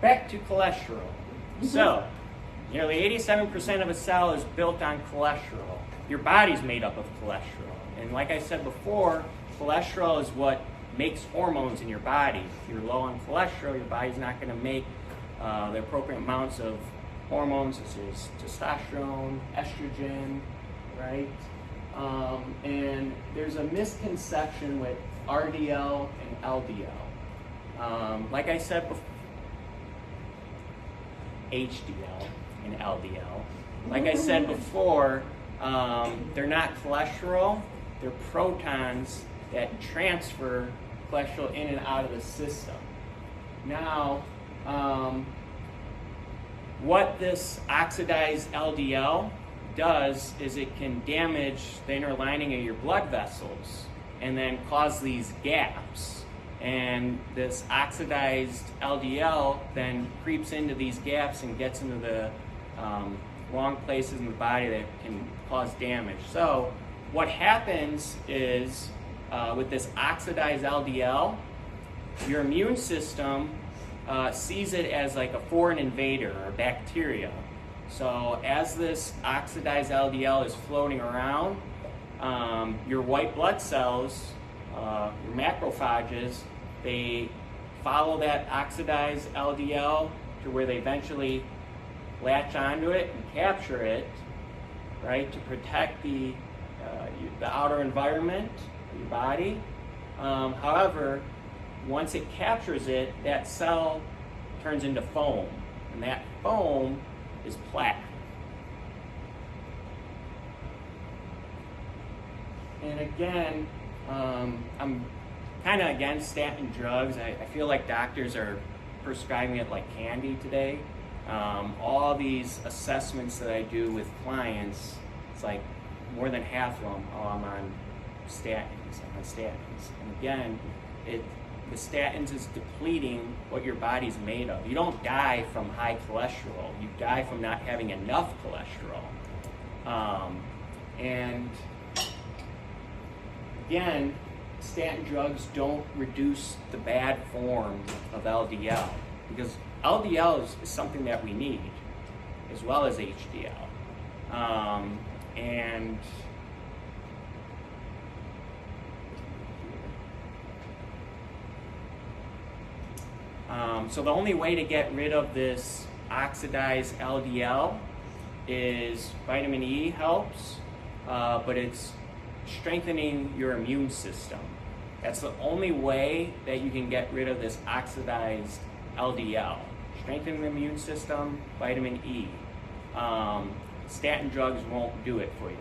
back to cholesterol. So, nearly 87% of a cell is built on cholesterol. Your body's made up of cholesterol. And like I said before, cholesterol is what makes hormones in your body. If you're low on cholesterol, your body's not going to make the appropriate amounts of hormones such as testosterone, estrogen, right? And there's a misconception with RDL and LDL. Like I said before, HDL and LDL. Like I said before, they're not cholesterol, they're protons that transfer cholesterol in and out of the system. Now, what this oxidized LDL does is it can damage the inner lining of your blood vessels and then cause these gaps. And this oxidized LDL then creeps into these gaps and gets into the wrong places in the body that can cause damage. So what happens is with this oxidized LDL, your immune system sees it as like a foreign invader or bacteria. So as this oxidized LDL is floating around, your white blood cells, your macrophages, they follow that oxidized LDL to where they eventually latch onto it and capture it, right, to protect the outer environment of your body. However, once it captures it, that cell turns into foam, and that foam is plaque. And again, I'm kind of against statin drugs. I feel like doctors are prescribing it like candy today. All these assessments that I do with clients, it's like more than half of them, oh, I'm on statins. And again, the statins is depleting what your body's made of. You don't die from high cholesterol. You die from not having enough cholesterol. And again, statin drugs don't reduce the bad form of LDL, because LDL is something that we need, as well as HDL. So the only way to get rid of this oxidized LDL is vitamin E helps, but it's strengthening your immune system. That's the only way that you can get rid of this oxidized LDL. Strengthening the immune system, vitamin E. Statin drugs won't do it for you.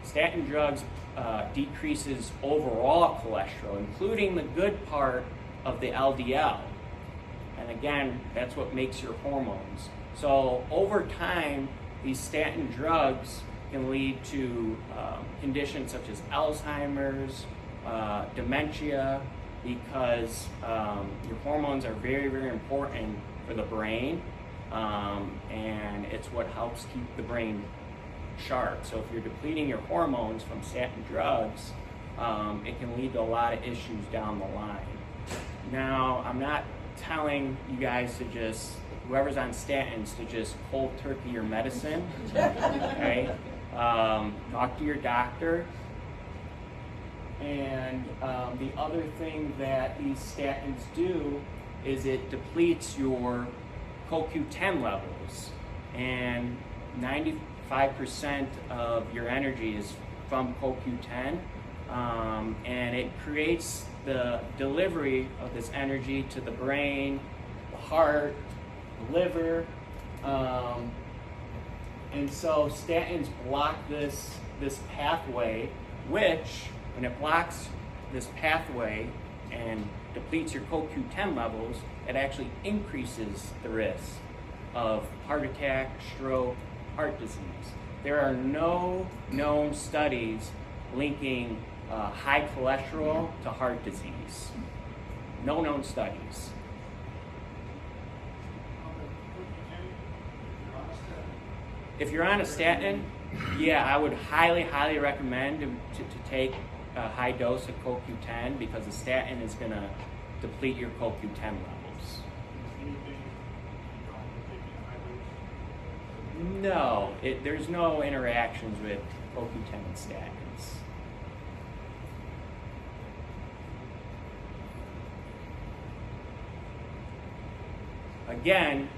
Statin drugs decreases overall cholesterol, including the good part of the LDL. And again, that's what makes your hormones. So over time, these statin drugs can lead to conditions such as Alzheimer's, dementia, because your hormones are very, very important for the brain, and it's what helps keep the brain sharp. So if you're depleting your hormones from statin drugs, it can lead to a lot of issues down the line. Now, I'm not telling you guys to just, whoever's on statins, to just cold turkey your medicine, okay? Talk to your doctor. And the other thing that these statins do is it depletes your CoQ10 levels, and 95% of your energy is from CoQ10, and it creates the delivery of this energy to the brain, the heart, the liver, and so statins block this pathway, which, when it blocks this pathway and depletes your CoQ10 levels, it actually increases the risk of heart attack, stroke, heart disease. There are no known studies linking high cholesterol to heart disease. No known studies. If you're on a statin, yeah, I would highly, highly recommend to take a high dose of CoQ10, because the statin is going to deplete your CoQ10 levels. No, there's no interactions with CoQ10 and statins. Again,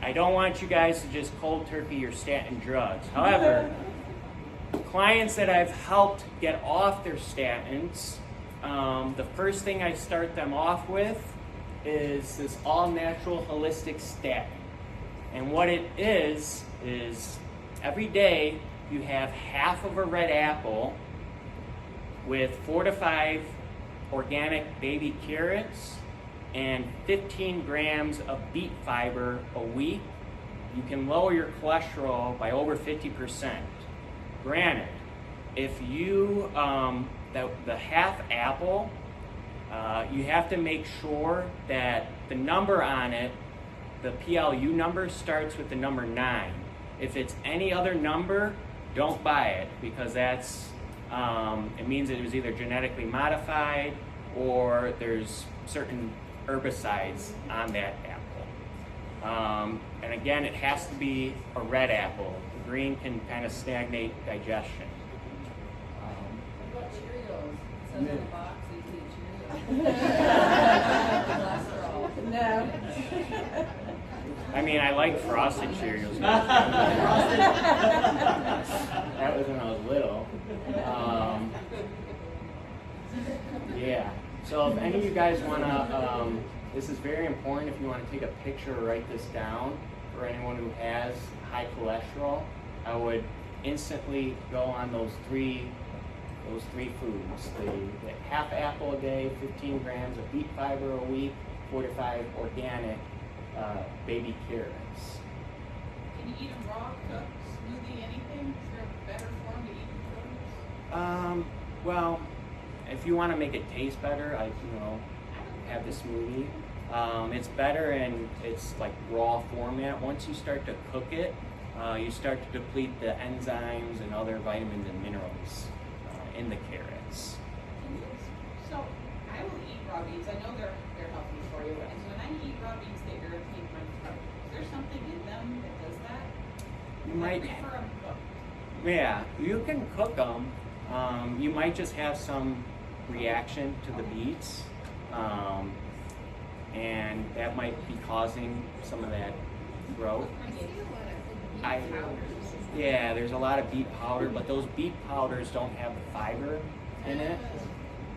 I don't want you guys to just cold turkey your statin drugs. However, clients that I've helped get off their statins, the first thing I start them off with is this all-natural holistic statin. And what it is every day you have half of a red apple with 4 to 5 organic baby carrots and 15 grams of beet fiber a week. You can lower your cholesterol by over 50%. Granted, if you, the half apple, you have to make sure that the number on it, the PLU number, starts with the number 9. If it's any other number, don't buy it, because that's, it means it was either genetically modified or there's certain herbicides on that apple. And again, it has to be a red apple. The green can kind of stagnate digestion. What about Cheerios? It says on the box you can eat Cheerios. Cholesterol. No. I mean, I like frosted Cheerios. That was when I was little. Yeah. So if any of you guys want to, this is very important if you want to take a picture or write this down for anyone who has high cholesterol. I would instantly go on those three foods. The half apple a day, 15 grams of beet fiber a week, 4 to 5 organic baby carrots. Can you eat them raw, cooked, smoothie, anything? Is there a better form to eat produce? Well, if you want to make it taste better, have the smoothie. It's better in its like raw format. Once you start to cook it, you start to deplete the enzymes and other vitamins and minerals in the carrots. So I will eat raw beans. I know they're healthy for you. And when I eat raw beans, they irritate my throat. Is there something in them that does that? You might. I prefer them cooked. Yeah, you can cook them. You might just have some reaction to the beets, and that might be causing some of that growth. Yeah, there's a lot of beet powder, but those beet powders don't have the fiber in it,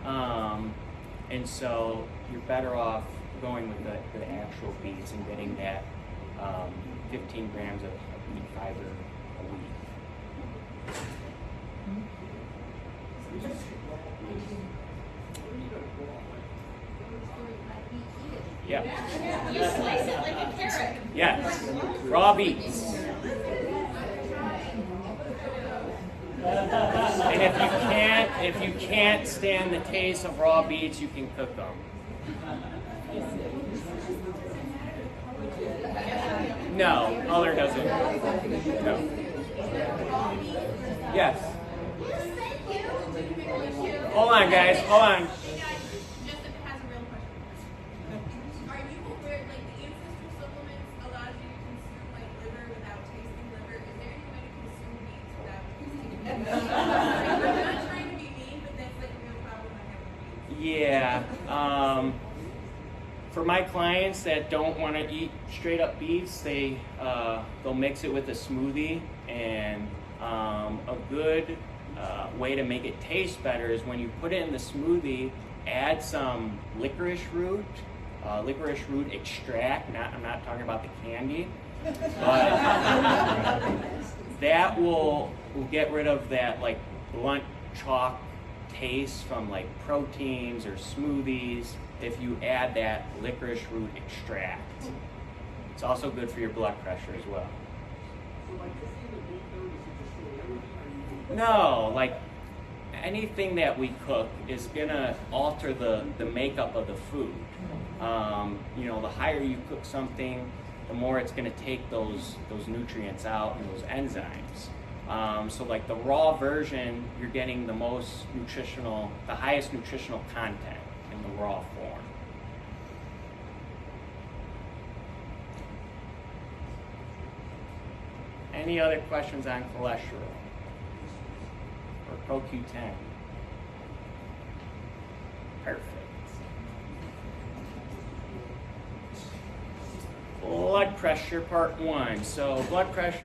and so you're better off going with the actual beets and getting that 15 grams of beet fiber a week. Yeah. You slice it like a carrot. Yes. Raw beets. And if you can't stand the taste of raw beets, you can cook them. No, color doesn't. No. Yes. Hold on, guys. Hold on. Just if it has a real question. Are you aware, like the ancestral supplements allows you to consume like liver without tasting liver? Is there any way to consume beets without tasting it? I'm not trying to be mean, but that's like a real problem I have with beets. Yeah. For my clients that don't want to eat straight up beets, they'll mix it with a smoothie, and a good way to make it taste better is when you put it in the smoothie, add some licorice root extract. I'm not talking about the candy, but that will get rid of that like blunt chalk taste from like proteins or smoothies if you add that licorice root extract. It's also good for your blood pressure as well. No, like anything that we cook is gonna alter the makeup of the food. The higher you cook something, the more it's gonna take those nutrients out and those enzymes. So like the raw version, you're getting the highest nutritional content in the raw form. Any other questions on cholesterol or CoQ10? Perfect. Blood pressure, part 1. So blood pressure.